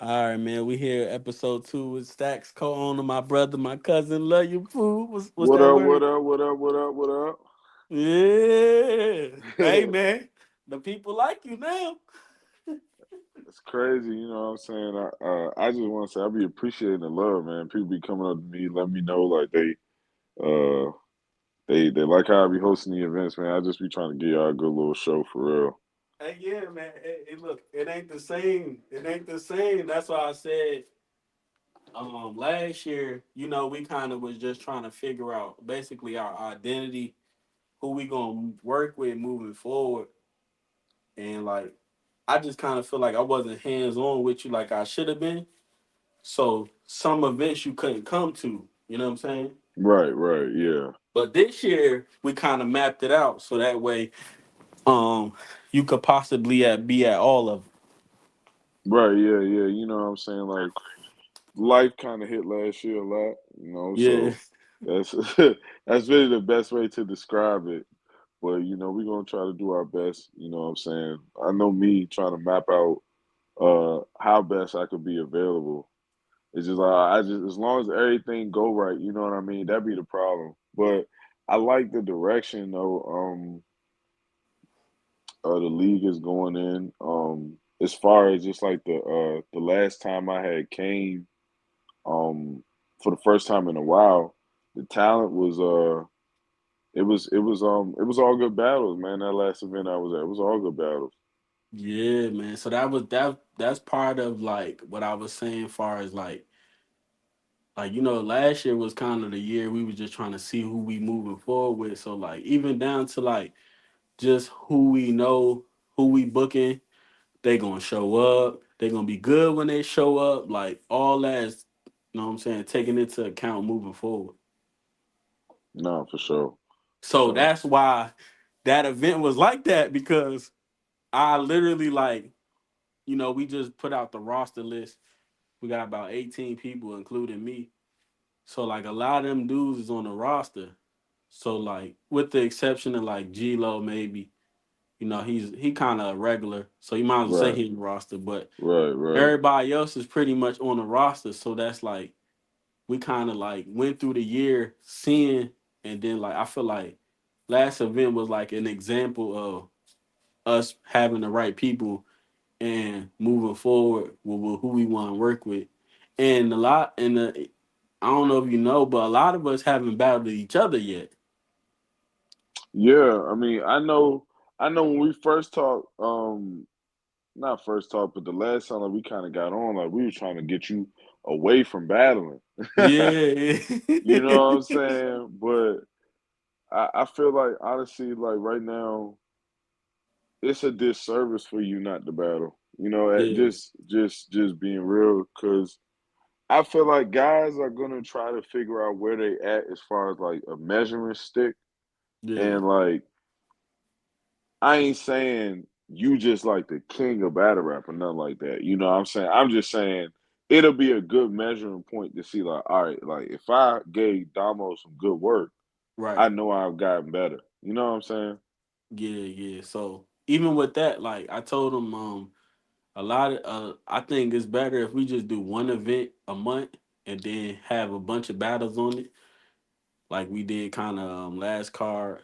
All right, man. We here episode 2 with Staxks, co-owner, my brother, my cousin. Love you, fool. What's What that up? What word? up? What up? What up? What Yeah. Hey, up? man. The people like you now. It's crazy, you know what I'm saying. I just want to say I be appreciating the love, man. People be coming up to me, let me know like uh they like how I be hosting the events, man. I just be trying to give y'all a good little show for real. Hey, yeah, man. Hey, look, it ain't the same. It ain't the same. That's why I said last year, we kind of was just trying to figure out basically our identity, who we gonna work with moving forward. And like I just kind of feel like I wasn't hands on with you like I should have been. So some events you couldn't come to, you know what I'm saying? Right, right, yeah. But this year we kind of mapped it out so that way um you could possibly be at all of them. Right, yeah, yeah. You know what I'm saying? Like life kind of hit last year a lot, Yeah. so that's that's really the best way to describe it. But we're gonna try to do our best, you know what I'm saying? I know me trying to map out how best I could be available. It's just I just as long as everything go right, you know what I mean. That'd be the problem. But I like the direction though. The league is going in. As far as just like the last time I had came, um, for the first time in a while, the talent was it was all good battles, man. That last event I was at, it was all good battles. Yeah, man. So that's part of like what I was saying far as like last year was kind of the year we was just trying to see who we moving forward with. So like even down to like just who we know, who we booking, they gonna show up. They gonna be good when they show up. Like all that's, what I'm saying, taking into account moving forward. No, for sure, for So sure. that's why that event was like that because I literally like, we just put out the roster list. We got about 18 people, including me. So like a lot of them dudes is on the roster. So like with the exception of like G Lo maybe, he kind of a regular, so you might as well say Right, he in the roster. But right, right. everybody else is pretty much on the roster, so that's like we kind of like went through the year seeing, and then like I feel like last event was like an example of us having the right people and moving forward with who we want to work with, and a lot and I don't know if you know, but a lot of us haven't battled each other yet. Yeah, I mean, I know when we first talked, not first talked, but the last time like we kind of got on, like we were trying to get you away from battling. Yeah. You know what I'm saying? But I feel like honestly, like right now, it's a disservice for you not to battle. Yeah. Just being real, because I feel like guys are gonna try to figure out where they at as far as like a measuring stick, Yeah. and like I ain't saying you just like the king of battle rap or nothing like that. You know what I'm saying? I'm just saying it'll be a good measuring point to see like, all right, like if I gave Damo some good work, I Right. know I've gotten better. You know what I'm saying? Yeah, yeah. So even with that, like I told him, a lot of I think it's better if we just do one event a month and then have a bunch of battles on it, like we did kind of last card,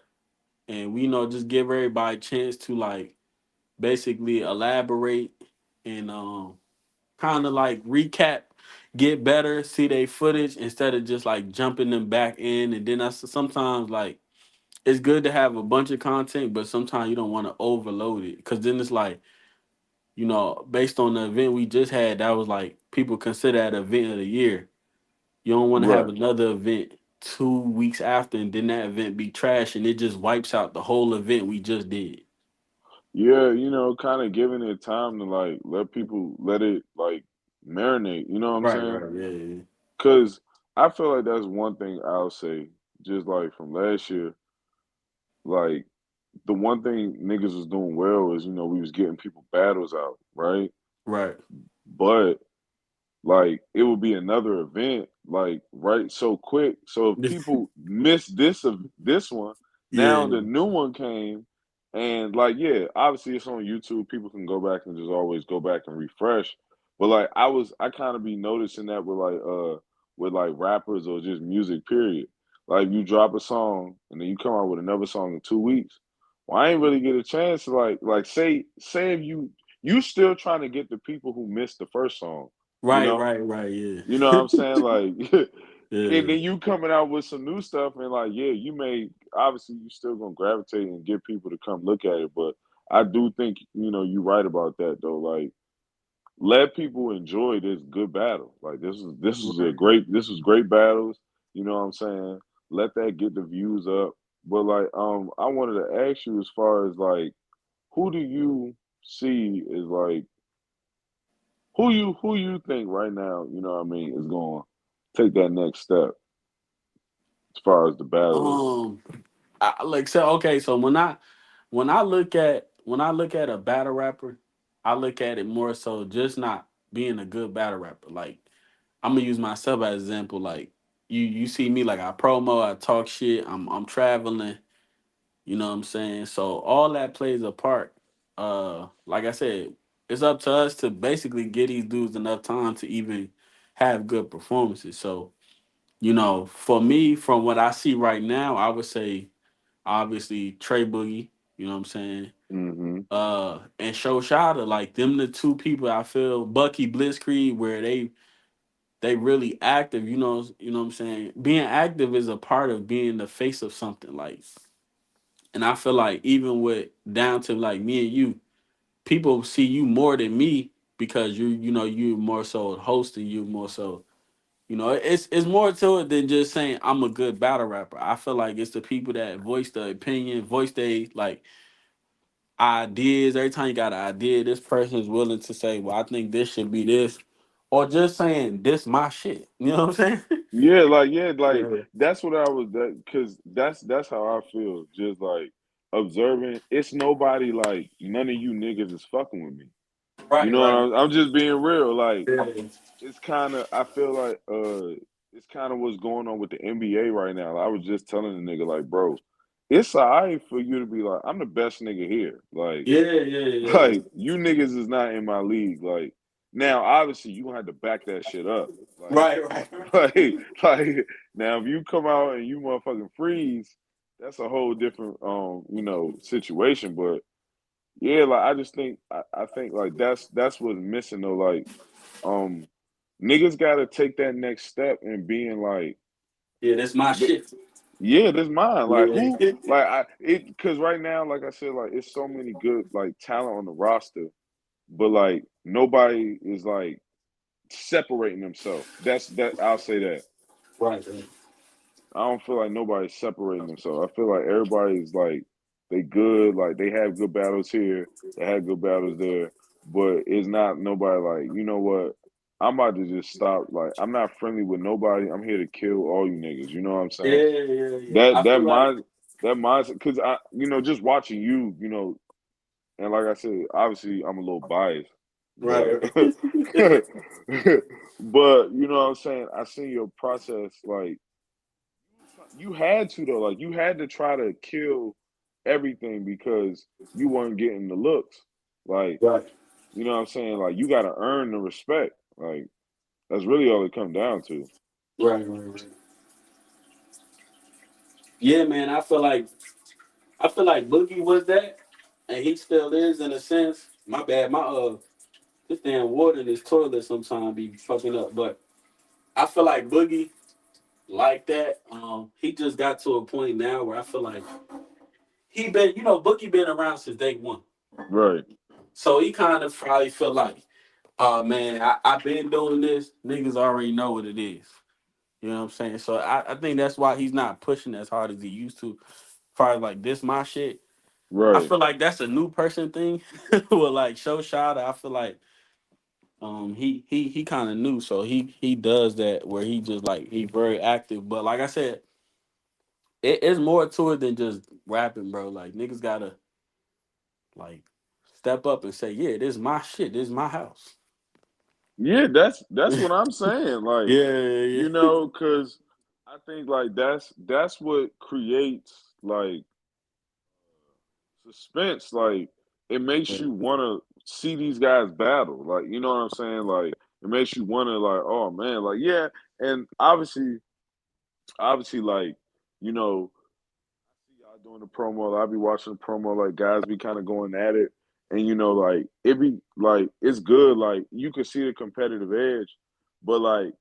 and we just give everybody a chance to like basically elaborate and kind of like recap, get better, see their footage instead of just like jumping them back in, and then that's sometimes like it's good to have a bunch of content, but sometimes you don't want to overload it because then it's like, based on the event we just had, that was like people consider that event of the year. You don't want to have Right. another event 2 weeks after and then that event be trash and it just wipes out the whole event we just did. Yeah, kind of giving it time to like let people let it like marinate. You know what I'm Right, saying? right, yeah, yeah. Because I feel like that's one thing I'll say, just like from last year, like the one thing niggas was doing well is, we was getting people battles out, right? Right. But like it would be another event, like right so quick. So if people missed this of this one, now the Yeah, new one came, and like yeah, obviously it's on YouTube. People can go back and just always go back and refresh. But like I kind of be noticing that with like rappers or just music period. Like you drop a song and then you come out with another song in 2 weeks. Well, I ain't really get a chance to like say if you still trying to get the people who missed the first song, you Right, know? right, right. Yeah, You know what I'm saying? Like and yeah. then you coming out with some new stuff and like, yeah, you may obviously you still gonna gravitate and get people to come look at it. But I do think, you're right about that though. Like let people enjoy this good battle. Like Right. this was great battles. You know what I'm saying? Let that get the views up. But like I wanted to ask you as far as like who do you see is like who you think right now, you know what I mean, is going to take that next step as far as the battling. Um, like so. Okay, so when I look at a battle rapper, I look at it more so just not being a good battle rapper. Like I'm gonna use myself as an example. Like you see me like I promo, I talk shit. I'm traveling. You know what I'm saying? So all that plays a part. Like I said, it's up to us to basically get these dudes enough time to even have good performances. So, for me, from what I see right now, I would say obviously Trey Boogie, you know what I'm saying? Mm-hmm. And Show Shada, like them the two people I feel, Bucky Blitzkrieg, where they really active, you know what I'm saying? Being active is a part of being the face of something. Like, and I feel like even with down to like me and you, people see you more than me because you more so hosting, you more so it's more to it than just saying I'm a good battle rapper. I feel like it's the people that voice the opinion, voice they like ideas. Every time you got an idea, this person is willing to say, "Well, I think this should be this," or just saying, "This my shit." You know what I'm saying? Yeah, like Yeah. that's what I was that because that's how I feel. Just like observing, it's nobody like none of you niggas is fucking with me. You Right, know what right. I'm just being real. Like Yeah. it's kind of I feel like it's kind of what's going on with the NBA right now. I was just telling the nigga like, bro, it's alright for you to be like, I'm the best nigga here. Like Yeah, yeah, yeah. like you niggas is not in my league. Like now, obviously you gonna have to back that shit up. Like Right, right, like like now if you come out and you motherfucking freeze, that's a whole different situation. But yeah, like I just think I think like that's what's missing though. Like um niggas gotta take that next step and being like yeah. That's my th- shit. yeah, this mine. Like Yeah. who like I it because right now, like I said, like it's so many good like talent on the roster, but like nobody is like separating themselves. That I'll say that. Right, right. I don't feel like nobody's separating themselves. I feel like everybody's like they good, like they have good battles here, they have good battles there, but it's not nobody like, you know what? I'm about to just stop. Like I'm not friendly with nobody. I'm here to kill all you niggas. You know what I'm Yeah, saying? yeah, yeah. That I that feel like mind that mindset because I just watching you, and like I said, obviously I'm a little biased, but right. but you know what I'm saying? I seen your process like you had to though, like you had to try to kill everything because you weren't getting the looks. Like, right, you know what I'm saying? Like you gotta earn the respect. Like that's really all it come down to. right, right, right. Yeah, man. I feel like Boogie was that, and he still is in a sense. My bad. This damn water in this toilet sometimes be fucking up, but I feel like Boogie like that. He just got to a point now where I feel like Boogie been around since day one, Right. so he kind of probably feel like, oh man, I've been doing this. Niggas already know what it is. You know what I'm saying? So I think that's why he's not pushing as hard as he used to. Probably like this my shit. I Right. feel like that's a new person thing. With like Show Shot, I feel like he kind of new, so he does that where he just like he very active. But like I said, it's more to it than just rapping, bro. Like niggas gotta like step up and say, yeah, this is my shit, this is my house. Yeah, that's Yeah, what I'm saying. Like, yeah, yeah. cause I think like that's what creates like suspense. Like it makes you wanna see these guys battle. Like, you know what I'm saying? Like, it makes you wonder, like, oh man, like, yeah, and obviously, like, you know, see y'all doing the promo. I be watching the promo, like guys be kind of going at it, and like it be like it's good. Like you can see the competitive edge, but like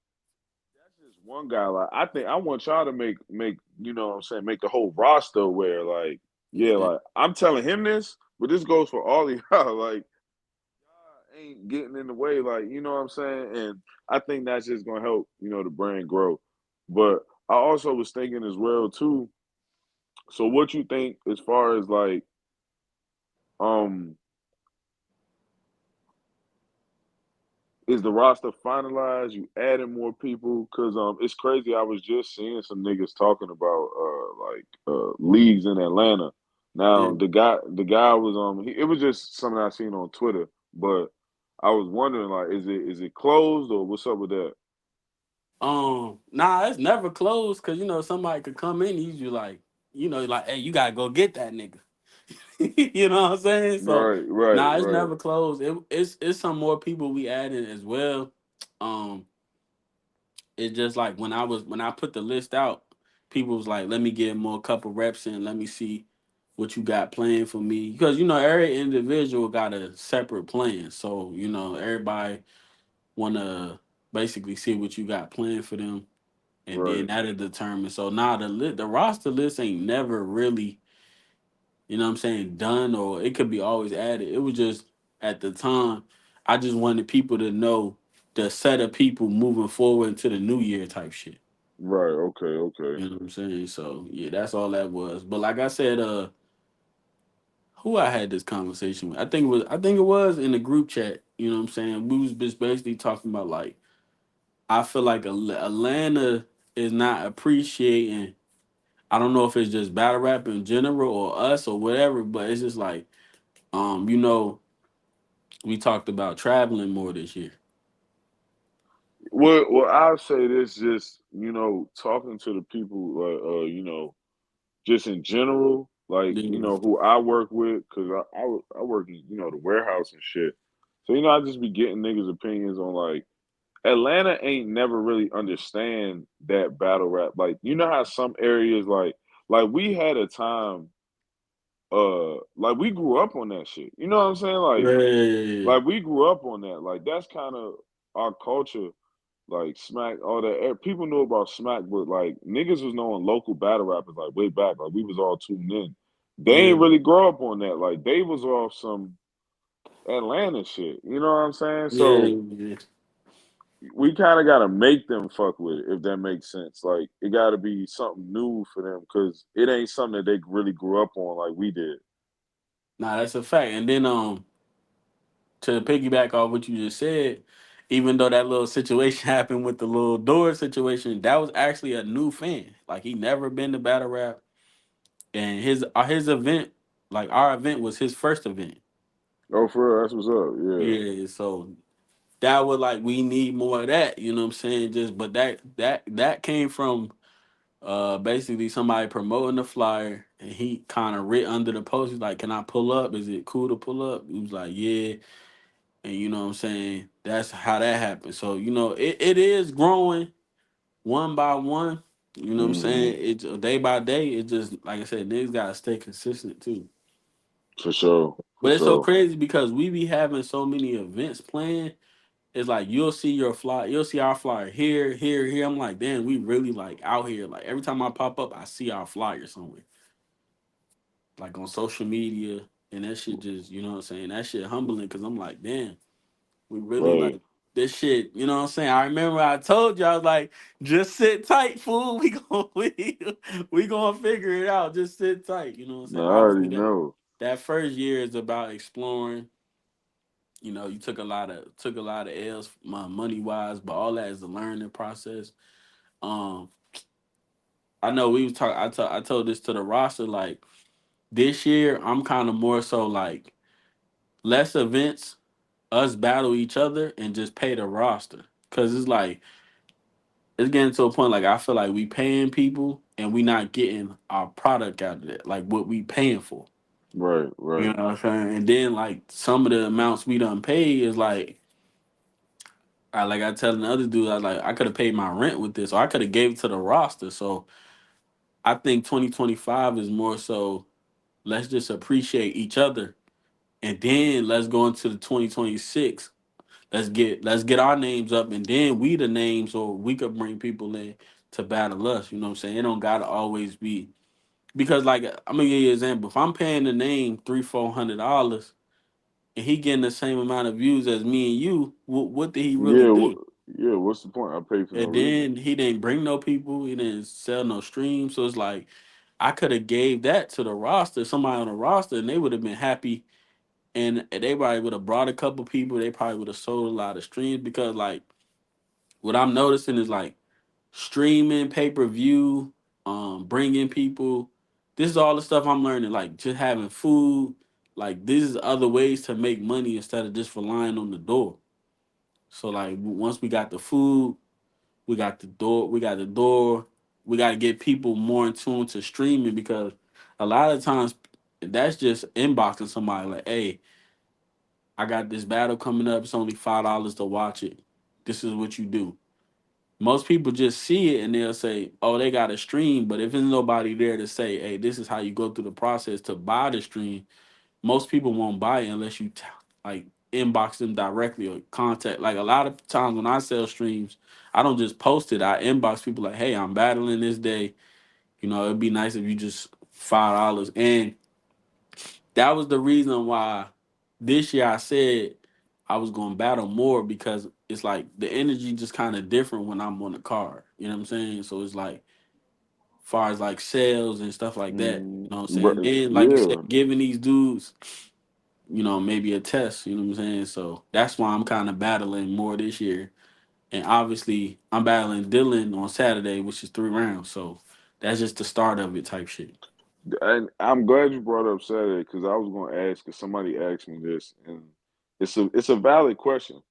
that's just one guy. Like I think I want y'all to make what I'm saying, make the whole roster where like yeah, Yeah. like I'm telling him this, but this goes for all of y'all. Like y'all ain't getting in the way. Like you know what I'm saying, and I think that's just gonna help the brand grow. But I also was thinking as well too. So what you think as far as like um is the roster finalized? You adding more people? Cause it's crazy. I was just seeing some niggas talking about leagues in Atlanta. Now Yeah. the guy was it was just something I seen on Twitter, but I was wondering like is it closed or what's up with that? Nah, it's never closed because somebody could come in and you like, like, hey, you gotta go get that nigga. You know what I'm saying? So, Right, right, nah, it's right, never closed. It's some more people we added as well. Um, it's just like when I put the list out, people was like, let me get more couple reps in, let me see what you got playing for me. Because every individual got a separate plan. So, everybody wanna basically see what you got planned for them. And then right, that'll determine. So now the roster list ain't never really, done, or it could be always added. It was just at the time, I just wanted people to know the set of people moving forward into the new year type shit. right. Okay, okay. You know what I'm saying? So yeah, that's all that was. But like I said, who I had this conversation with, I think it was in the group chat. You know what I'm saying? We was just basically talking about like I feel like Atlanta is not appreciating. I don't know if it's just battle rap in general or us or whatever, but it's just like, we talked about traveling more this year. Well, I'll say this, just talking to the people, just in general, like Yeah, who I work with, because I work in the warehouse and shit. So I just be getting niggas' opinions on like Atlanta ain't never really understand that battle rap. Like how some areas like we had a time like we grew up on that shit. You know what I'm saying? Like yeah, like we grew up on that. Like that's kind of our culture. Like Smack, all that people knew about Smack, but like niggas was knowing local battle rappers like way back. Like we was all tuned in. They yeah, ain't really grow up on that. Like they was off some Atlanta shit. You know what I'm saying? yeah, So yeah. we kind of got to make them fuck with it, if that makes sense. Like it got to be something new for them because it ain't something that they really grew up on like we did. Nah, that's a fact. And then to piggyback off what you just said, even though that little situation happened with the little door situation, that was actually a new fan. Like he never been to battle rap, and his event, like our event, was his first event. Oh, for real, that's what's up. Yeah. Yeah, so that was like we need more of that. You know what I'm saying? Just but that came from basically somebody promoting the flyer, and he kind of writ under the post. He's like, "Can I pull up? Is it cool to pull up?" He was like, "Yeah," and you know what I'm saying. That's how that happened. So it is growing one by one. You know what I'm Hmm. saying. It's day by day. It just like I said, niggas gotta stay consistent too. For sure. For But it's so sure. crazy because we be having so many events planned. It's like you'll see our flyer here, here, here. I'm like, damn, we really like out here. Like every time I pop up, I see our flyer somewhere, like on social media, and that shit just, you know what I'm saying? That shit humbling because I'm like, damn, we really Right. like this shit. You know what I'm saying? I remember I told you I was like, just sit tight, fool. We gonna figure it out. Just sit tight. You know what I'm No, saying? I already Obviously know. that first year is about exploring. You took a lot of L's, money wise, but all that is a learning process. Um, I know we was talking. I told this to the roster like this year. I'm kind of more so like less events, us battle each other, and just pay the roster. Cause it's like it's getting to a point like I feel like we paying people and we not getting our product out of it, like what we paying for. Right, You right. know what I'm saying? And then like some of the amounts we done paid is like I tell the other dude, I was like, I could have paid my rent with this, or I could have gave it to the roster. So I think 2025 is more so let's just appreciate each other, and then let's go into the 2026. Let's get our names up, and then we the names, or we could bring people in to battle us. You know what I'm saying? It don't gotta always be because like I'm gonna give you an example. If I'm paying the name $300-400 and he getting the same amount of views as me and you, what did he really Yeah, do? yeah. What's the point? I pay for no And reason. then he didn't bring no people. He didn't sell no streams. So it's like I could have gave that to the roster, somebody on the roster, and they would have been happy. And they probably would have brought a couple people. They probably would have sold a lot of streams because like what I'm noticing is like streaming, pay per view, bringing people. This is all the stuff I'm learning. Like just having food. Like this is other ways to make money instead of just relying on the door. So like once we got the food, we got the door. We got the door. We got to get people more in tune to streaming because a lot of times that's just inboxing somebody like, "Hey, I got this battle coming up. It's only $5 to watch it. This is what you do." Most people just see it and they'll say, "Oh, they got a stream." But if there's nobody there to say, "Hey, this is how you go through the process to buy the stream," most people won't buy it unless you like inbox them directly or contact. Like a lot of times when I sell streams, I don't just post it. I inbox people like, "Hey, I'm battling this day. You know, it'd be nice if you just $5." And that was the reason why this year I said I was going to battle more because it's like the energy just kind of different when I'm on the card. You know what I'm saying? So it's like far as like sales and stuff like that. You know what I'm saying? Then like you said, Yeah. giving these dudes, maybe a test, you know what I'm saying? So that's why I'm kind of battling more this year. And obviously I'm battling Dylan on Saturday, which is 3 rounds. So that's just the start of it type shit. And I'm glad you brought up Saturday because I was going to ask because somebody asked me this, and it's a valid question.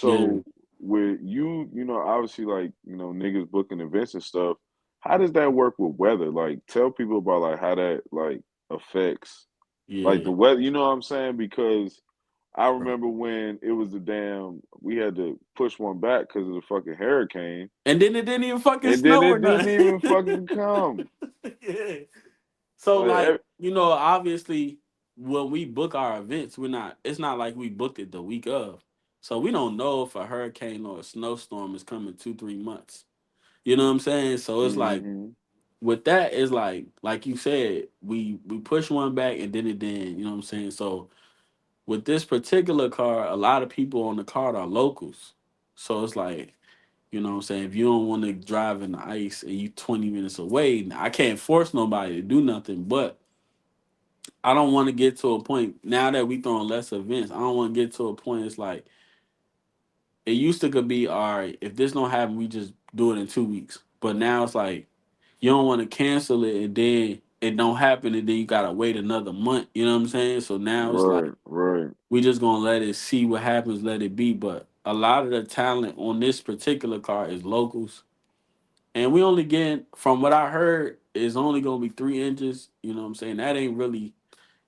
Yeah. So with you, obviously, like niggas booking events and stuff. How does that work with weather? Like, tell people about like how that like affects like the Yeah. weather. You know what I'm saying? Because I remember when it was the damn we had to push one back because of the fucking hurricane, And then it didn't even fucking and then snow or it didn't nothing. even fucking come. Yeah. So Like, like, obviously when we book our events, it's not like we booked it the week of. So we don't know if a hurricane or a snowstorm is coming 2-3 months. You know what I'm saying? So it's like hmm with that, it's like you said, we push one back and then it didn't, you know what I'm saying? So with this particular car, a lot of people on the car are locals. So it's like, you know what I'm saying? If you don't want to drive in the ice and you 20 minutes away, I can't force nobody to do nothing, but I don't want to get to a point now that we throwing less events. I don't want to get to a point. It's like it used to could be all right. If this don't happen, we just do it in 2 weeks. But now it's like you don't want to cancel it and then it don't happen and then you gotta wait another month. You know what I'm saying? So now it's like Right, right. we just gonna let it see what happens, let it be. But a lot of the talent on this particular car is locals. And we only get from what I heard is only gonna be 3 inches. You know what I'm saying? That ain't really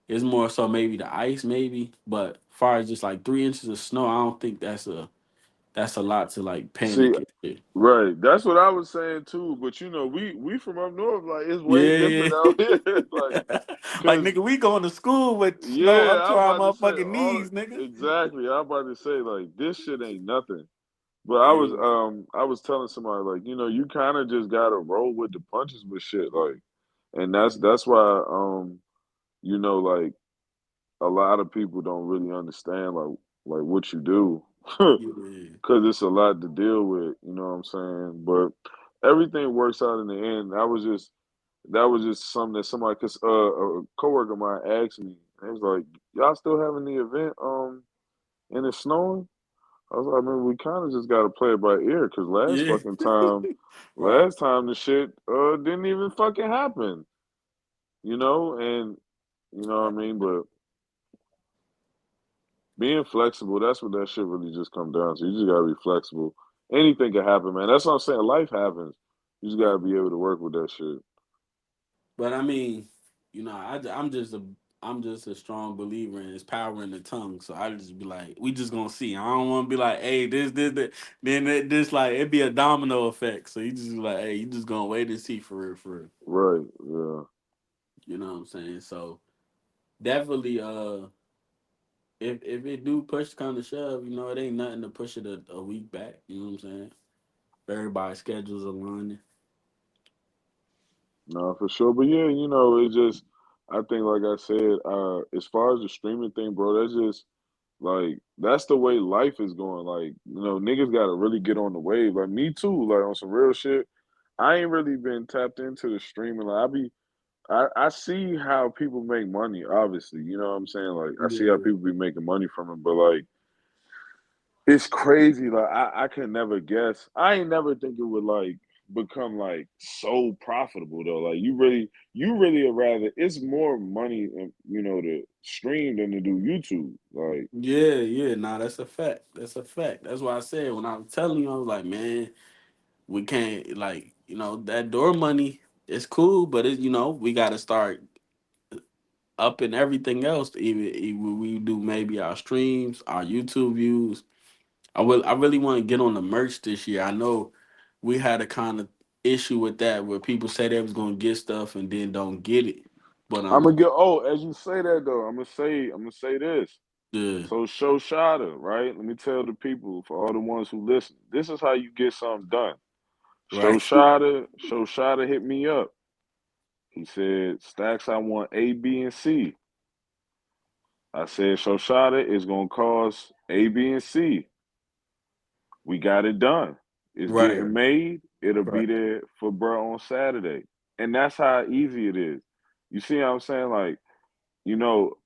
it's more so maybe the ice, maybe. But far as just like 3 inches of snow, I don't think that's a lot to like See, panic and shit. right. That's what I was saying too. But we from up north, like it's way Yeah, different out here. yeah. Like, Like cause nigga, we going to school with snow yeah, up to I'm our about to say motherfucking all knees, nigga. exactly. I'm about to say like this shit ain't nothing. But Yeah, I was telling somebody like you kind of just gotta roll with the punches with shit like, and that's why like a lot of people don't really understand like what you do. yeah, Because it's a lot to deal with, you know what I'm saying? But everything works out in the end. That was just something that somebody, cause a coworker of mine asked me. He was like, "Y'all still having the event? And it's snowing." I was like, "Man, we kind of just got to play it by ear, cause yeah. Right. last time the shit didn't even fucking happen, and you know what I Right. mean. But being flexible, that's what that shit really just come down to. You just gotta be flexible. Anything can happen, man. That's what I'm saying. Life happens. You just Right. gotta be able to work with that shit. But I mean, I'm just a I'm just a strong believer in his power in the tongue. So I just be like, we just gonna see. I don't want to be like, hey, this, that. Then this like it be a domino effect. So you just be like, hey, you just gonna wait and see for real, for real. Right. Yeah. You know what I'm saying? So definitely, if it do push kind of shove, it ain't nothing to push it a week back. You know what I'm saying? Everybody's schedules aligning. No, for sure. But yeah, it just I think like I said, as far as the streaming thing, bro, that's just like that's the way life is going. Like, niggas gotta really get on the wave. Like me too, like on some real shit. I ain't really been tapped into the streaming. Like I see how people make money, obviously. You know what I'm saying? Like I see how Yeah, people be making money from it, but like it's crazy. Like I can never guess. I ain't never think it would like become like so profitable though. Like you really would rather it's more money to stream than to do YouTube. Like yeah. Nah, that's a fact. That's a fact. That's why I said when I was telling you, I was like, man, we can't like that door money. It's cool, but we got to start upping everything else. Even we do maybe our streams, our YouTube views. I really want to get on the merch this year. I know we had a kind of issue with that where people say they was gonna get stuff and then don't get it. But I'm gonna get as you say that though, I'm gonna say this. yeah, So show Shada, right? Let me tell the people for all the ones who listen. This is how you get something done. right, Show Shada hit me up. He said, Stacks, I want A, B, and C. I said, Shoshada is gonna cost A, B, and C. We got it done. It's right, getting made. It'll be right. there for bro on Saturday. And that's how easy it is. You see what I'm saying? Like, you know,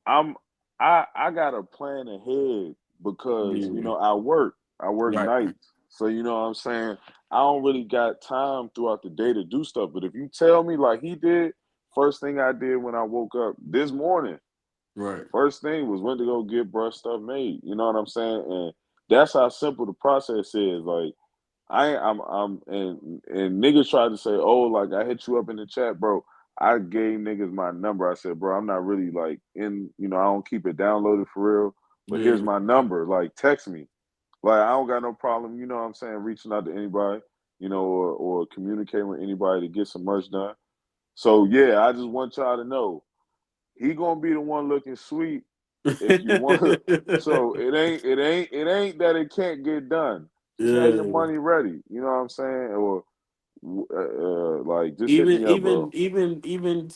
I'm I gotta plan ahead because, Yeah, I work. I work right, nights. So you know what I'm saying? I don't really got time throughout the day to do stuff. But if you tell me like he did, first thing I did when I woke up this morning, the right. first thing was went to go get brush stuff made. You know what I'm saying? And that's how simple the process is. Like I'm and niggas tried to say, oh, like I hit you up in the chat, bro. I gave niggas my number. I said, bro, I'm not really like I don't keep it downloaded for real. But here's Yeah. my number. Like text me. Like I don't got no problem, you know what I'm saying, reaching out to anybody, or communicating with anybody to get some merch done. So yeah, I just want y'all to know he gonna be the one looking sweet if you want. So it ain't that it can't get done. Just have your Yeah. money ready. You know what I'm saying? Or like just hit Even me up, even bro. even even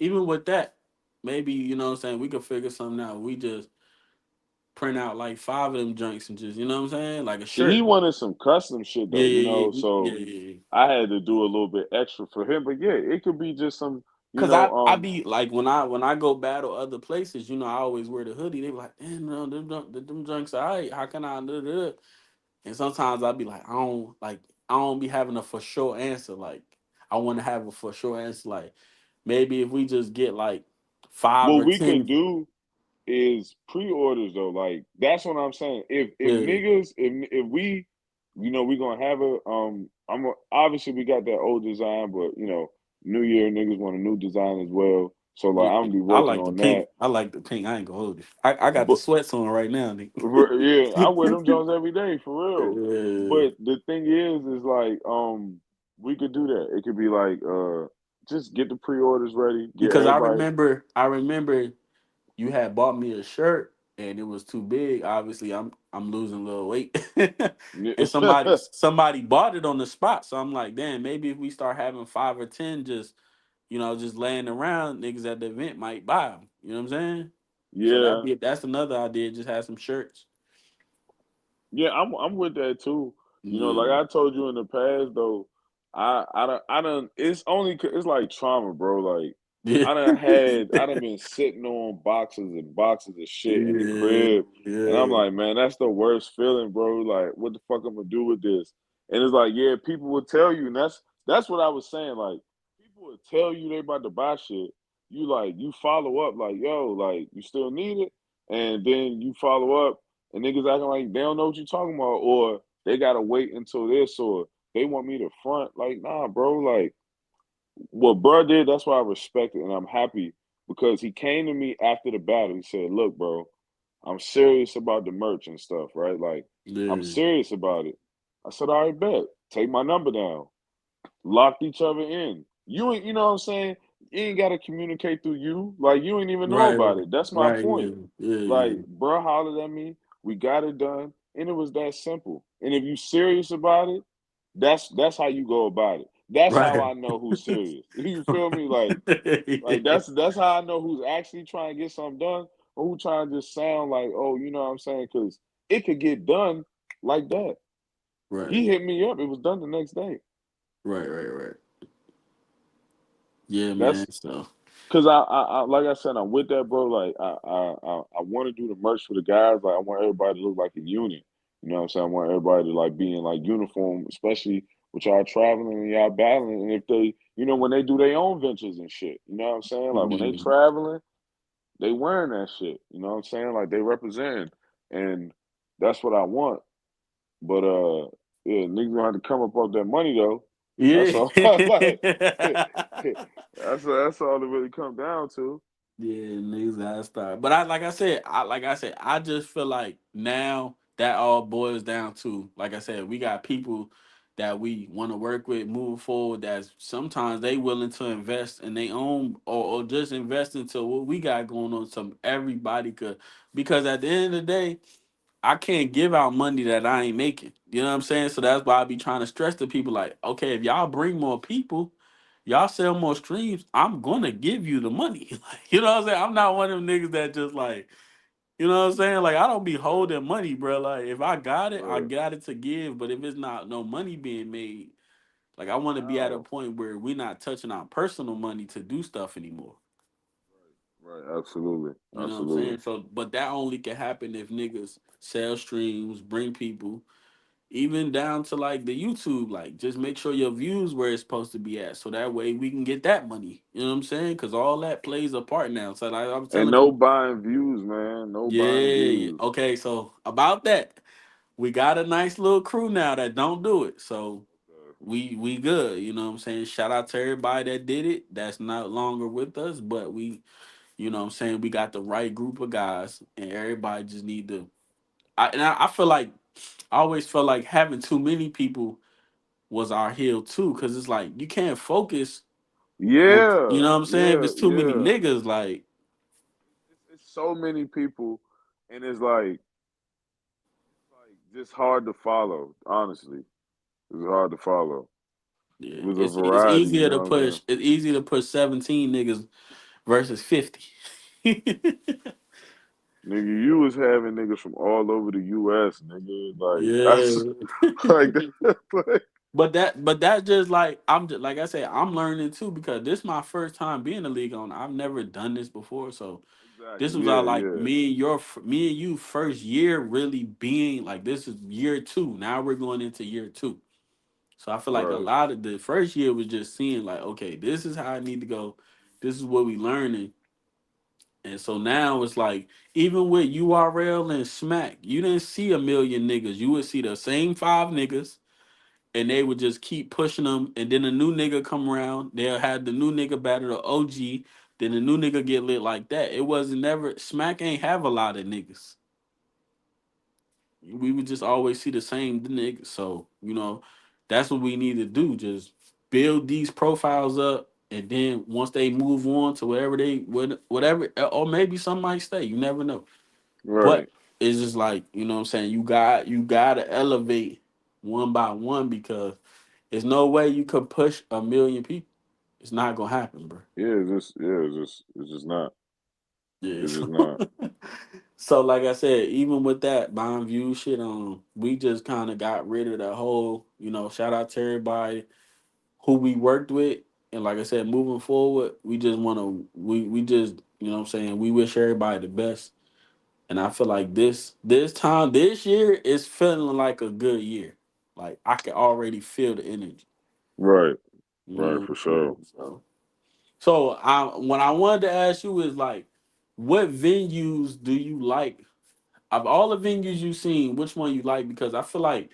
even with that, maybe what I'm saying, we could figure something out. We just print out like five of them junks and just what I'm saying, like a See, he shirt. wanted some custom shit Yeah, though, yeah, yeah, yeah, so yeah. I had to do a little bit extra for him. But yeah, it could be just some, Cause I be like when I go battle other places, I always wear the hoodie. They be like, damn, no, them junks are alright. How can I do that? And sometimes I be like, I don't be having a for sure answer. Like I want to have a for sure answer. Like maybe if we just get like five what or we could 10, do is pre-orders though. Like that's what I'm saying. If yeah, niggas if we we gonna have a obviously we got that old design, but New Year niggas want a new design as well. So like yeah. I'm gonna be I working like the on that. pink. I like the pink. I ain't gonna hold it. I got the But sweats on right now, nigga. yeah, I wear them Jones every day for real. Yeah. But the thing is like we could do that. It could be like just get the pre-orders ready, get Because everybody. I remember you had bought me a shirt and it was too big. Obviously, I'm losing a little weight, and somebody bought it on the spot. So I'm like, damn, maybe if we start having 5 or 10, just just laying around, niggas at the event might buy them. You know what I'm saying? So Yeah. that's another idea. Just have some shirts. Yeah, I'm with that too. Like Yeah, I told you in the past though, I don't. It's like trauma, bro. Like yeah, I done been sitting on boxes and boxes of shit in the yeah, crib, and I'm yeah, like, man, that's the worst feeling, bro. Like, what the fuck I'm gonna do with this? And it's like, yeah, people will tell you, and that's what I was saying. Like, people will tell you they about to buy shit. You follow up, like, yo, like, you still need it, and then you follow up and niggas acting like they don't know what you're talking about, or they gotta wait until this, or they want me to front. Like, nah, bro. Like, what bro did, that's why I respect it, and I'm happy. because he came to me after the battle. He said, "Look, bro, I'm serious about the merch and stuff, right? Like, I'm Yeah. serious about it." I said, "All right, bet. Take my number down." Locked each other in. You ain't, you know what I'm saying? You ain't got to communicate through you. Like, you ain't even know Right, about right, it. That's my right. point. Yeah, yeah, Like, yeah. bruh hollered at me. We got it done. And it was that simple. And if you serious about it, that's how you go about it. That's how Right. I know who's serious. You feel me? Like Yeah. that's how I know who's actually trying to get something done or who trying to just sound like, oh, you know what I'm saying? Because it could get done like that. Right, He hit me up. It was done the next day. right, right, right. Yeah, That's man. So because I like I said, I'm with that, bro. Like I want to do the merch for the guys. Like I want everybody to look like a unit. You know what I'm saying? I want everybody to like be in like uniform, especially with y'all traveling and y'all battling. And if they, you know, when they do their own ventures and shit, you know what I'm saying? Like when they mhm. traveling, they wearing that shit. You know what I'm saying? Like they represent, and that's what I want. But yeah, niggas gonna have to come up off that money though. Yeah. That's all. Like that's all it really come down to. Yeah, niggas gotta start. But I I just feel like now that all boils down to, like I said, we got people that we want to work with moving forward. That sometimes they willing to invest in their own, or just invest into what we got going on. So everybody could, because at the end of the day, I can't give out money that I ain't making. You know what I'm saying? So that's why I be trying to stress to people like, okay, if y'all bring more people, y'all sell more streams, I'm gonna give you the money. Like, you know what I'm saying? I'm not one of them niggas that just like, you know what I'm saying? Like I don't be Right, holding money, bro. Like if I got it, I right. got it to give. But if it's not no money being made, like I want to be at a How? point where we're not touching our personal money to do stuff anymore. Right, right. Absolutely, You know what I'm absolutely. saying? So, but that only can happen if niggas sell streams, bring people, even down to like the YouTube, like just make sure your views where it's supposed to be at, so that way we can get that money. You know what I'm saying? Because all that plays a part now. So like I was And telling no people, buying views, man. No buying yeah, views. okay. So about that, we got a nice little crew now that don't do it. So Okay. we good. You know what I'm saying? Shout out to everybody that did it. That's not longer with us, but we, you know what I'm saying, we got the right group of guys, and everybody just need to. I feel like I always felt like having too many people was our heel too, because it's like you can't focus on, you Yeah, know what I'm saying, if yeah, it's too many yeah. niggas, like It's so many people, and it's like just hard to follow. Honestly, it's hard to follow. It yeah, was a it's variety, you easier to know what I'm saying? push. It's easy to push 17 niggas versus 50. Nigga, you was having niggas from all over the U.S., nigga. Like that's Yeah. like that. Like, But that just like I'm just like I said, I'm learning too because this is my first time being a league owner. I've never done this before, so this exactly. was all Yeah, like yeah. me and you first year really being like, this is year two. Now we're going into year two. So I feel like a Right. lot of the first year was just seeing like, okay, this is how I need to go. This is what we learning. And so now it's like, even with URL and Smack, you didn't see a million niggas. You would see the same five niggas, and they would just keep pushing them. And then a new nigga come around, they'll have the new nigga battle the OG. Then the new nigga get lit like that. It wasn't never Smack ain't have a lot of niggas. We would just always see the same niggas. So, that's what we need to do. Just build these profiles up, and then once they move on to whatever, or maybe some might stay. You never know. But Right. it's just like, what I'm saying, you gotta elevate one by one, because there's no way you could push a million people. It's not gonna happen, bro. It's just not. It's Yes. just not. So like I said, even with that bond view shit, we just kind of got rid of the whole, shout out to everybody who we worked with. And like I said, moving forward, we just wanna we just, what I'm saying, we wish everybody the best. And I feel like this time this year is feeling like a good year. Like I can already feel the energy. Right. You know Right, what for I'm sure. saying? So I what I wanted to ask you is like, what venues do you like? Of all the venues you've seen, which one you like? Because I feel like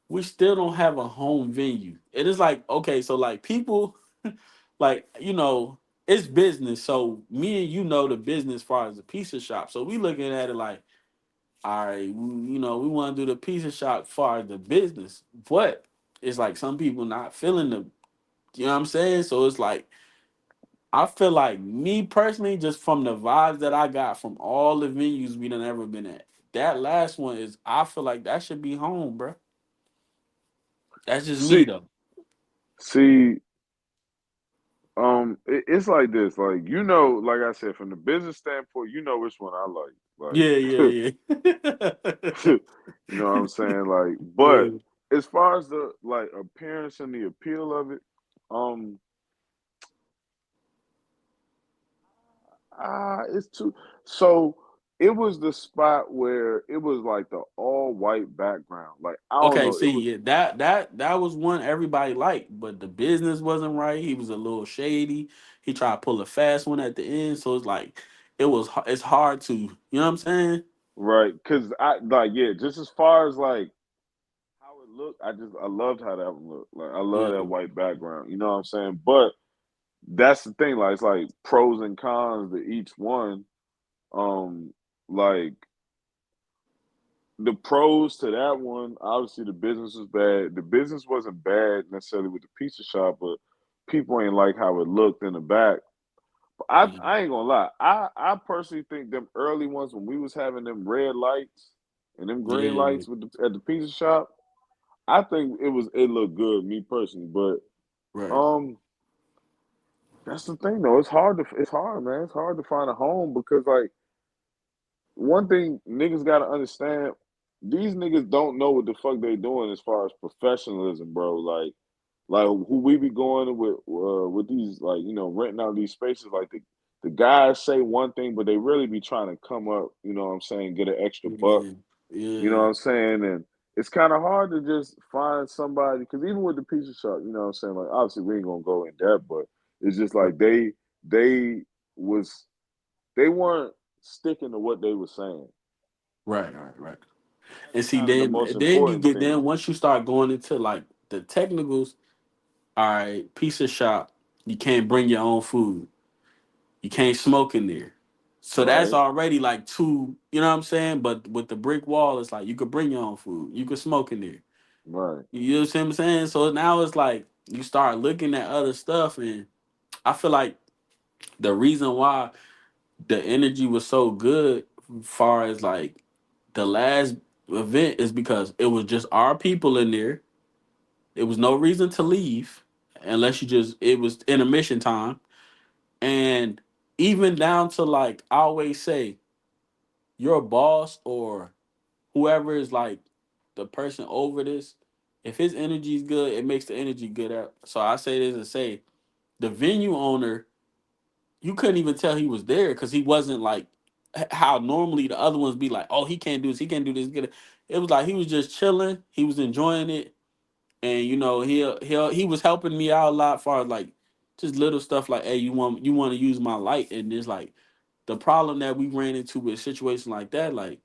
we still don't have a home venue. It is like, okay, so like people, like, it's business. So me and you know the business as far as the pizza shop. So we looking at it like, all right, we want to do the pizza shop far as the business, but it's like some people not feeling the, you know what I'm saying? So it's like I feel like me personally, just from the vibes that I got from all the venues we done ever been at, that last one is I feel like that should be home, bro. That's just me See, though. see, it's like this, like like I said, from the business standpoint, you know which one I Yeah, like. yeah, yeah. You know what I'm saying? Like, but Yeah. as far as the like appearance and the appeal of it, um, it's too. So it was the spot where it was like the all white background. Like I don't Okay, know, it was see, yeah, that was one everybody liked, but the business wasn't right. He was a little shady. He tried to pull a fast one at the end, so it's like it's hard to, you know what I'm saying? right because I like yeah, just as far as like how it looked, I loved how that one looked. Like I love that Yeah, white background. You know what I'm saying? But that's the thing. Like it's like pros and cons to each one. Um, like the pros to that one, obviously the business was bad. The business wasn't bad necessarily with the pizza shop, but people ain't like how it looked in the back. But yeah, I ain't gonna lie. I personally think them early ones when we was having them red lights and them green yeah. lights with at the pizza shop, I think it looked good, me personally. But Right. that's the thing though. It's hard, man. It's hard to find a home because like one thing niggas gotta understand, these niggas don't know what the fuck they doing as far as professionalism, bro. Like who we be going with these like renting out these spaces. Like the guys say one thing, but they really be trying to come up. You know what I'm saying? Get an extra buck. Yeah, You know what yeah. I'm saying? And it's kind of hard to just find somebody because even with the pizza shop, you know what I'm saying? Like obviously we ain't gonna go in depth, but it's just Right, like they was they weren't sticking to what they were saying. right, right, right. And that's And see, kind of the most then you important get thing. then once you start going into like the technicals, all right, pizza shop, you can't bring your own food. You can't smoke in there. So that's Right, already like two, you know what I'm saying? But with the brick wall, it's like you could bring your own food. You could smoke in there. right. You know what I'm saying? So now it's like you start looking at other stuff, and I feel like the reason why the energy was so good, far as like the last event, is because it was just our people in there. There was no reason to leave unless you just it was intermission time. And even down to like I always say, your boss or whoever is like the person over this, if his energy is good, it makes the energy good out. So I say this and say the venue owner, you couldn't even tell he was there because he wasn't like how normally the other ones be like, oh, he can't do this, he can't do this. It was like he was just chilling, he was enjoying it, and he was helping me out a lot, as far as like just little stuff like, hey, you want to use my light, and it's like the problem that we ran into with a situation like that, like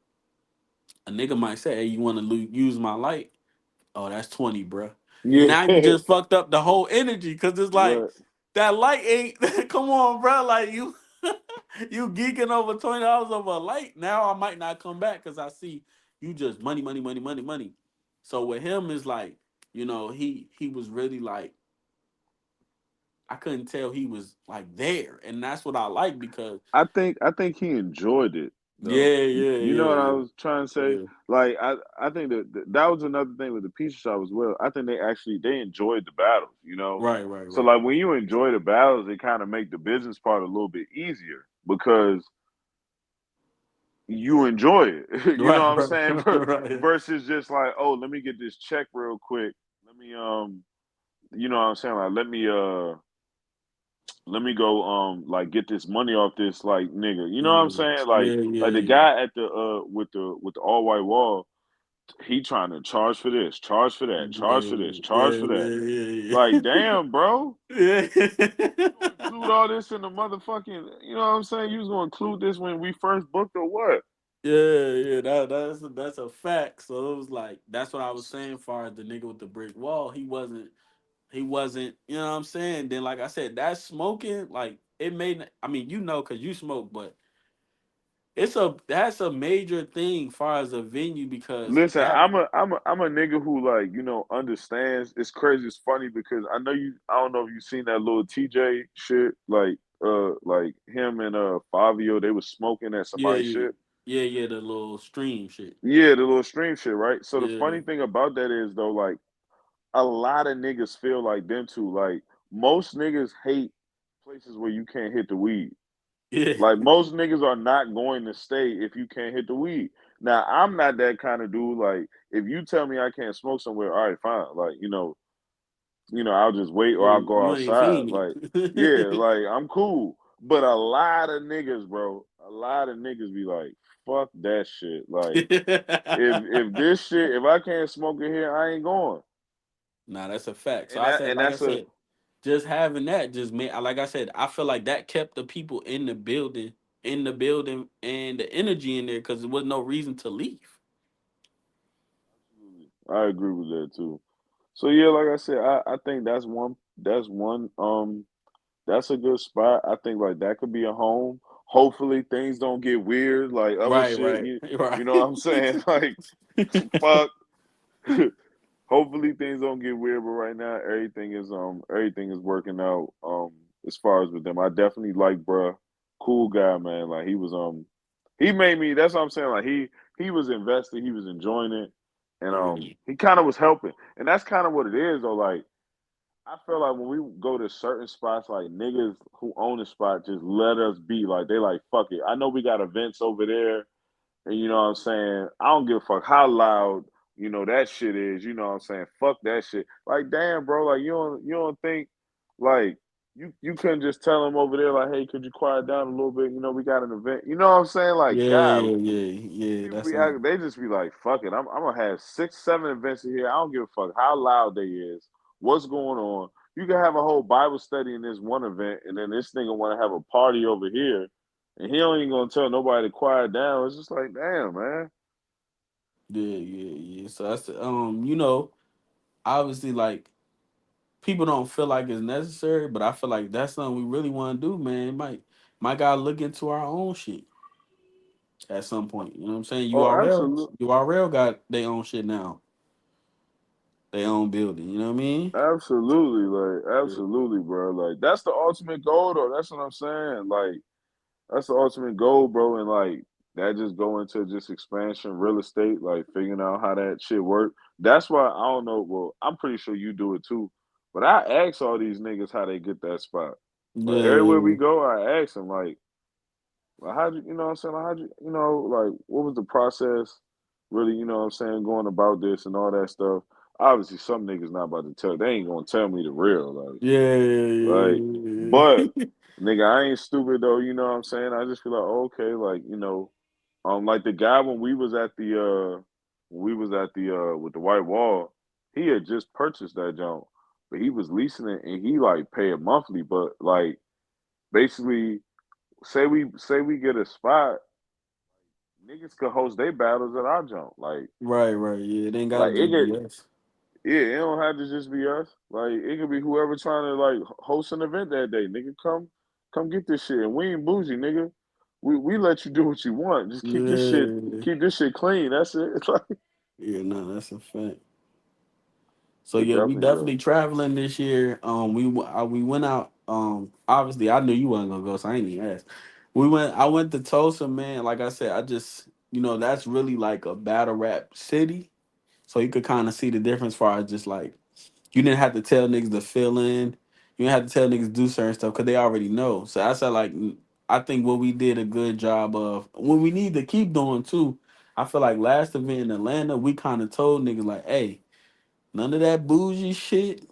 a nigga might say, hey, you want to use my light? Oh, that's 20, bruh. Yeah, Now you just fucked up the whole energy because it's like right. that light ain't. Come on, bruh. Like you, you geeking over $20 over a light. Now I might not come back because I see you just money, money, money, money, money. So with him is like, he was really like, I couldn't tell he was like there, and that's what I like because I think he enjoyed it though. yeah, yeah, You know what I yeah, was trying to say? yeah, Like I think that was another thing with the pizza shop as well. I think they enjoyed the battles. You know, right, right, so right, like when you enjoy the battles, it kind of make the business part a little bit easier because you enjoy it. You know right, what I'm right, saying? right. Versus just like, oh, let me get this check real quick. Let me you know what I'm saying? Like let me go like get this money off this like nigga. You know what I'm Yeah, saying? yeah, Like the yeah, guy at the with the all white wall, he trying to charge for this, charge for that, charge for this, yeah, charge yeah, for that. yeah, Like yeah, damn, bro. yeah. You gonna include all this in the motherfucking you know what I'm saying? You was gonna include this when we first booked or what? Yeah, yeah, that's a fact. So it was like that's what I was saying. Far as the nigga with the brick wall, he wasn't. You know what I'm saying? Then, like I said, that smoking, like it may. I mean, you know, cause you smoke, but that's a major thing far as a venue because Listen, that. I'm a nigga who like understands. It's crazy. It's funny because I know you. I don't know if you seen that little TJ shit. Like him and Fabio, they was smoking at Yeah, somebody's yeah, shit. yeah, yeah. The little stream shit. Yeah, the little stream shit, right? So the Yeah, funny thing about that is though, like a lot of niggas feel like them too. Like most niggas hate places where you can't hit the weed. yeah, Like most niggas are not going to stay if you can't hit the weed. Now I'm not that kind of dude. Like if you tell me I can't smoke somewhere, all right, fine. Like I'll just wait or I'll yeah. go You ain't outside. fiend Like yeah, it. like I'm cool. But a lot of niggas, bro, a lot of niggas be like, fuck that shit. Like if I can't smoke it here, I ain't going. Nah, that's a fact. So And I that said, and like I that's a said, just having that just made, like I said, I feel like that kept the people in the building, and the energy in there because there was no reason to leave. I agree with that too. So yeah, like I said, I think that's one that's a good spot. I think like that could be a home. Hopefully things don't get weird like other Right, shit. right, You know what right. I'm saying? Like fuck. Hopefully things don't get weird, but right now everything is working out. As far as with them, I definitely like bruh, cool guy, man. Like he made me. That's what I'm saying. Like he was invested, he was enjoying it, and Yeah, he kind of was helping, and that's kind of what it is though. Like I feel like when we go to certain spots, like niggas who own the spot just let us be. Like they like fuck it. I know we got events over there and you know what I'm saying? I don't give a fuck how loud, that shit is, you know what I'm saying? Fuck that shit. Like, damn, bro, like you don't think like you couldn't just tell them over there, like, hey, could you quiet down a little bit? We got an event. You know what I'm saying? Like, God, yeah, yeah, yeah. people That's be acting, they just be like, fuck it. I'm gonna have 6, 7 events in here. I don't give a fuck how loud they is, what's going on. You can have a whole Bible study in this one event, and then this nigga want to have a party over here, and he ain't even gonna tell nobody to quiet down. It's just like, damn, man. yeah, yeah, yeah. So that's obviously like people don't feel like it's necessary, but I feel like that's something we really want to do, man. Might gotta look into our own shit at some point. You know what I'm saying? Oh, URL absolutely, URL got their own shit now, their own building. You know what I mean? absolutely, like, Yeah. absolutely, bro. Like, that's the ultimate goal, though. That's what I'm saying. Like, that's the ultimate goal, bro. And like that just go into just expansion, real estate, like figuring out how that shit work. That's why I don't know. Well, I'm pretty sure you do it too. But I ask all these niggas how they get that spot. Like everywhere we Yeah, go, I ask them like how'd you, you know what I'm saying? Like, how'd you, like what was the process? Really, you know what I'm saying, going about this and all that stuff. Obviously, some niggas not about to tell. They ain't gonna tell me the real, yeah, like, yeah, but yeah. nigga, I ain't stupid though. You know what I'm saying? I just feel like okay, like like the guy when we was at the with the white wall, he had just purchased that junk, but he was leasing it and he like pay it monthly. But like basically, say we get a spot, niggas could host their battles at our junk. Right, right. Yeah, it ain't gotta Like it just could, be us. yeah, it don't have to just be us. Like it could be whoever trying to like host an event that day. Nigga, come get this shit. And we ain't bougie, nigga. We let you do what you want. Just Yeah, keep this shit clean. That's it. It's like yeah. No, that's a fact. So but yeah, we definitely definitely though. traveling this year. We went out. Obviously I knew you wasn't gonna go, so I ain't even ask. I went to Tulsa, man. Like I said, I just that's really like a battle rap city. So you could kind of see the difference far as just like you didn't have to tell niggas to fill in. You didn't have to tell niggas to do certain stuff because they already know. So I said like I think what we did a good job of what we need to keep doing too. I feel like last event in Atlanta, we kind of told niggas like, hey, none of that bougie shit.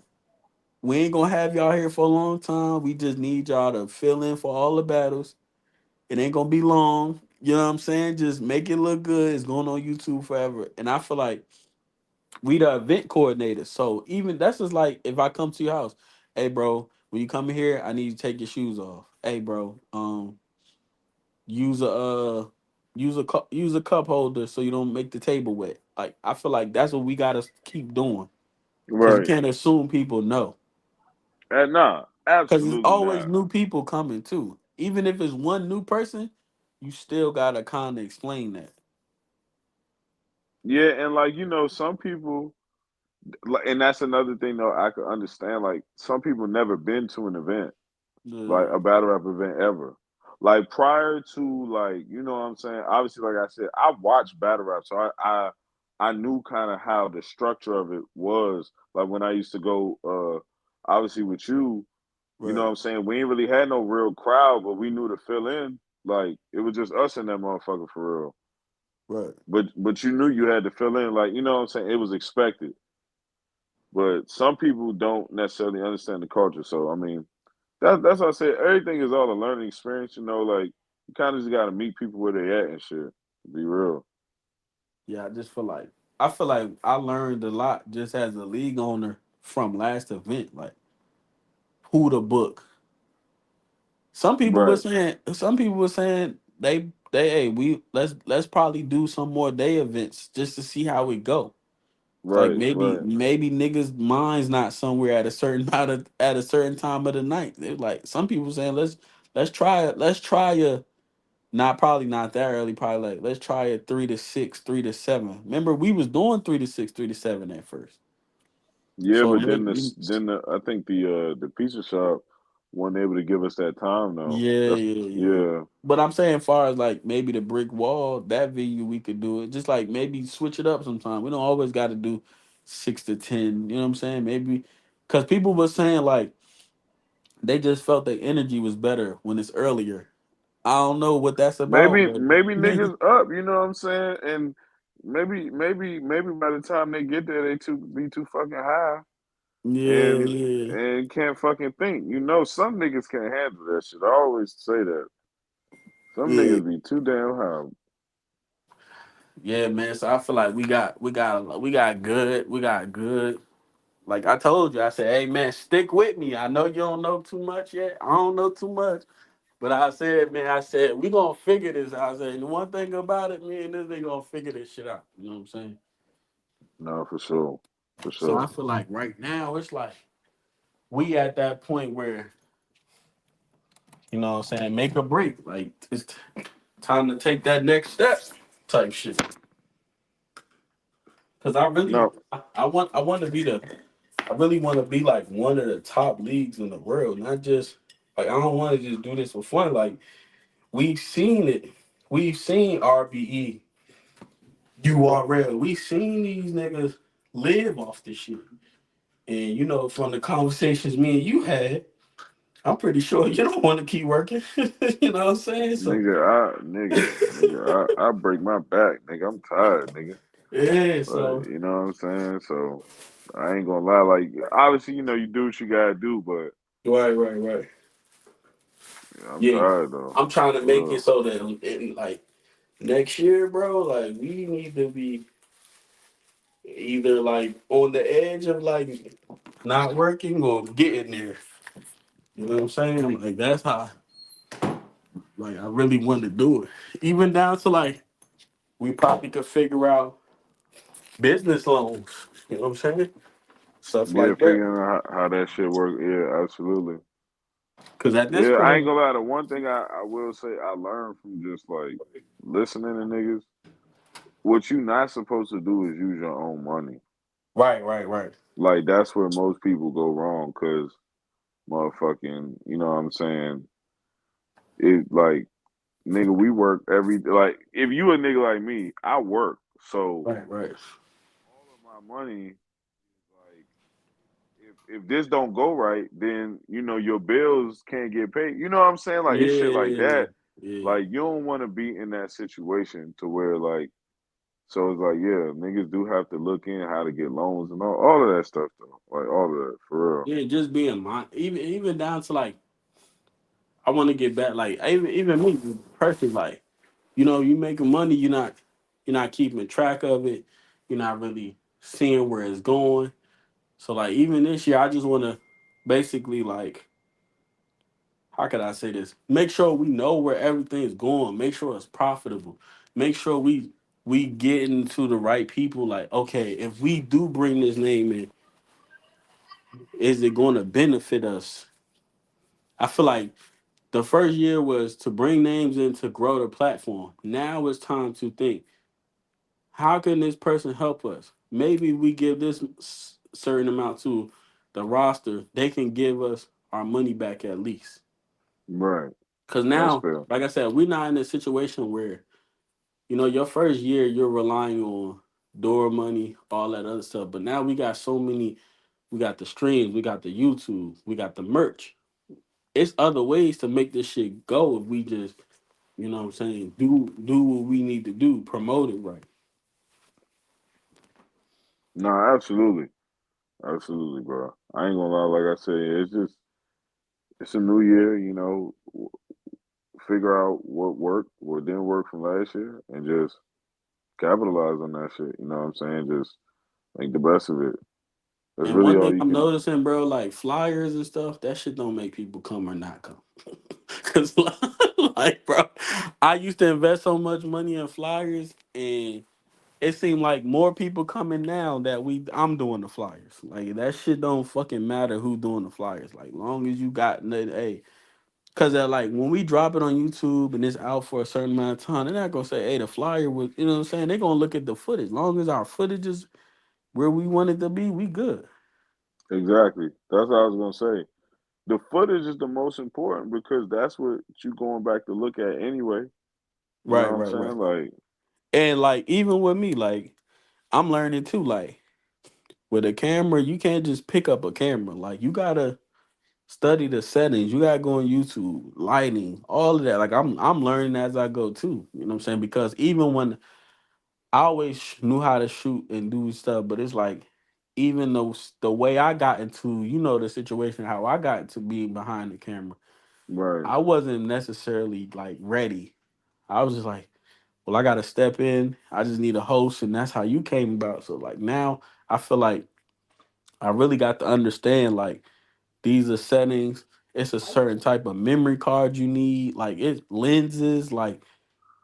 We ain't gonna have y'all here for a long time. We just need y'all to fill in for all the battles. It ain't gonna be long. You know what I'm saying? Just make it look good. It's going on YouTube forever. And I feel like we the event coordinator. So even that's just like if I come to your house, hey bro, when you come in here, I need you to take your shoes off. Hey bro, use a use a cup holder so you don't make the table wet. Like I feel like that's what we gotta keep doing because you Right. can't assume people know. And nah. Because it's Absolutely always not. new people coming too. Even if it's one new person, you still gotta kind of explain that. Yeah, and like some people, and that's another thing though. I could understand. Like some people never been to an event, like Yeah, a battle rap event ever. Like prior to like what I'm saying. Obviously, like I said, I watched battle rap, so I knew kind of how the structure of it was. Like when I used to go, obviously with you, what right, I'm saying. We ain't really had no real crowd, but we knew to fill in. Like it was just us and that motherfucker for real. right. But you knew you had to fill in. Like what I'm saying. It was expected. But some people don't necessarily understand the culture. So I mean, that's what I said. Everything is all a learning experience. Like you kind of just got to meet people where they at and shit. To be real. Yeah, I feel like I learned a lot just as a league owner from last event, like who to book. Right, Some people were saying they hey we let's probably do some more day events just to see how it go. Like right, right. maybe niggas' minds not somewhere at a certain at a certain time of the night. They're like some people saying let's try it. Let's try a not probably not that early. Probably like let's try it 3 to 6, 3 to 7. Remember we was doing 3 to 6, 3 to 7 at first. Yeah, So but I think the pizza shop wasn't able to give us that time though. yeah, That's yeah, yeah. yeah. But I'm saying, far as like maybe the brick wall, that venue we could do it. Just like maybe switch it up sometime. We don't always got to do 6 to 10. You know what I'm saying? Maybe because people were saying like they just felt the energy was better when it's earlier. I don't know what that's about, Maybe but maybe niggas up. You know what I'm saying? And maybe by the time they get there, they too be too fucking high yeah, and yeah, and can't fucking think. Some niggas can't handle that shit. I always say that. Some yeah, niggas be too damn high. yeah, man. So I feel like we got good. Like I told you, I said, hey man, stick with me. I know you don't know too much yet. I don't know too much. But I said, man, I said, we gonna figure this out. I said, the one thing about it, me and this nigga gonna figure this shit out. You know what I'm saying? No, for sure, for So I sure. feel like right now it's like we at that point where, you know what I'm saying, make a break. Like it's time to take that next step type shit. Cause No, I want to be I really want to be like one of the top leagues in the world, not just like I don't want to just do this for fun. Like we've seen it. We've seen RBE, URL. We seen these niggas live off this shit. And you know, from the conversations me and you had, I'm pretty sure you don't want to keep working. You know what I'm saying? So I break my back, nigga. I'm tired, nigga. yeah, But so you know what I'm saying? So I ain't gonna lie. Like obviously, you do what you gotta do, but right. yeah, I'm Yeah, tired though, I'm trying to for make it real. so that like next year, bro, like we need to be either like on the edge of like not working or getting there. You know what I'm saying? Like that's how like I really want to do it. Even down to like we probably could figure out business loans. You know what I'm saying? Stuff Yeah, like that. figuring out how that shit work. Yeah, absolutely. Because at this Yeah, I ain't point, gonna lie. The one thing I will say I learned from just like listening to niggas, what you not supposed to do is use your own money. right. Like that's where most people go wrong, cause motherfucking, you know what I'm saying? It like nigga, we work every like if you a nigga like me, I work. So Right. all of my money is like if this don't go right, then your bills can't get paid. You know what I'm saying? Like it's shit like Yeah, that. yeah. Like you don't want to be in that situation to where like so it's like yeah, niggas do have to look in how to get loans and all of that stuff though. Like all of that for real. Yeah, just being mind, even down to like I want to get back. Like even me, personally, like you know, you making money, you're not keeping track of it. You're not really seeing where it's going. So like even this year, I just want to basically like how could I say this? Make sure we know where everything's going. Make sure it's profitable. Make sure we get into the right people. Like okay, if we do bring this name in, is it going to benefit us? I feel like the first year was to bring names in to grow the platform. Now it's time to think, how can this person help us? Maybe we give this certain amount to the roster, they can give us our money back at least. Right. Because That's now, fair. like I said, we're not in a situation where, your first year you're relying on door money, all that other stuff. But now we got so many, we got the streams, we got the YouTube, we got the merch. It's other ways to make this shit go if we just, what I'm saying, do what we need to do, promote it right. No, absolutely. Absolutely, bro. I ain't gonna lie, like I said, it's a new year, figure out what worked, what didn't work from last year, and just capitalize on that shit. You know what I'm saying? Just make the best of it. That's And really one all thing you I'm can. noticing, bro, like flyers and stuff, that shit don't make people come or not come. Cause like, bro, I used to invest so much money in flyers, and it seemed like more people coming now that I'm doing the flyers. Like that shit don't fucking matter who doing the flyers. Like long as you got hey, cause like when we drop it on YouTube and it's out for a certain amount of time, they're not gonna say, hey, the flyer was, you know what I'm saying? They're gonna look at the footage. Long as our footage is where we want it to be, we good. Exactly. That's what I was gonna say. The footage is the most important because that's what you going back to look at anyway. You know Right, what I'm right, right. saying? Like, And like even with me, like I'm learning too, like with a camera, you can't just pick up a camera. Like you gotta study the settings. You gotta go on YouTube, lighting, all of that. Like I'm learning as I go too. You know what I'm saying? Because even when I always knew how to shoot and do stuff, but it's like even though the way I got into, the situation, how I got to being behind the camera, right. I wasn't necessarily like ready. I was just like, well, I gotta step in. I just need a host, and that's how you came about. So like now I feel like I really got to understand like these are settings. It's a certain type of memory card you need. Like it's lenses, like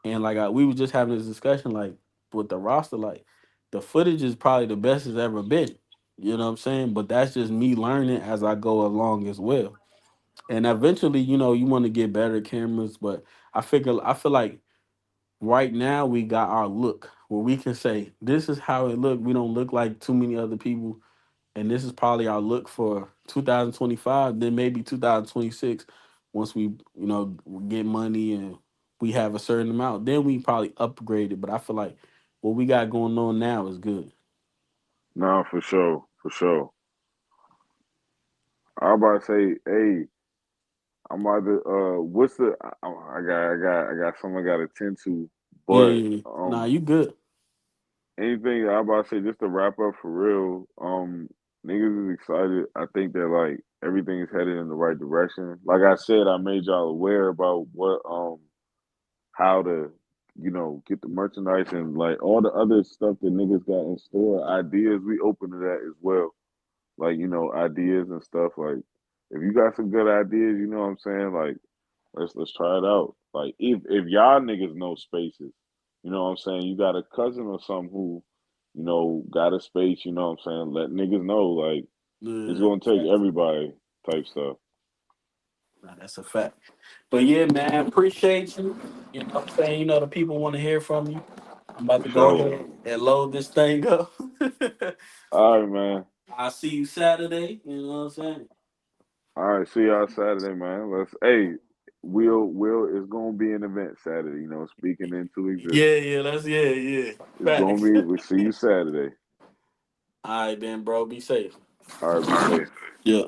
and like we were just having this discussion, like with the roster, like the footage is probably the best it's ever been. You know what I'm saying? But that's just me learning as I go along as well. And eventually, you want to get better cameras, but I feel like right now we got our look where we can say this is how it look. We don't look like too many other people, and this is probably our look for 2025. Then maybe 2026, once we get money and we have a certain amount, then we probably upgrade it. But I feel like what we got going on now is good. Nah, for sure, for sure. I about to say, hey, I'm about to. What's the? I got something I got to tend to. Yeah, But yeah, yeah. Nah, you good. anything I about to say, just to wrap up for real. Niggas is excited. I think that like everything is headed in the right direction. Like I said, I made y'all aware about what how to get the merchandise and like all the other stuff that niggas got in store. Ideas we open to that as well. Like ideas and stuff. Like if you got some good ideas, you know what I'm saying. Like let's try it out. Like if y'all niggas know spaces, you know what I'm saying. You got a cousin or something who, got a space. You know what I'm saying. Let niggas know. Like it's Yeah, gonna take facts. everybody type stuff Nah, that's a fact. But yeah, man, appreciate you. You know what I'm saying? The people want to hear from you. I'm about for to go sure. ahead and load this thing up. All right, man. I'll see you Saturday. You know what I'm saying? All right, see y'all Saturday, man. Let's. Hey, will is gonna be an event Saturday. Speaking into Yeah, existence. yeah, yeah. It's gonna Facts. be. We'll see you Saturday. All right, then, bro. Be safe. All right, be safe. Yeah.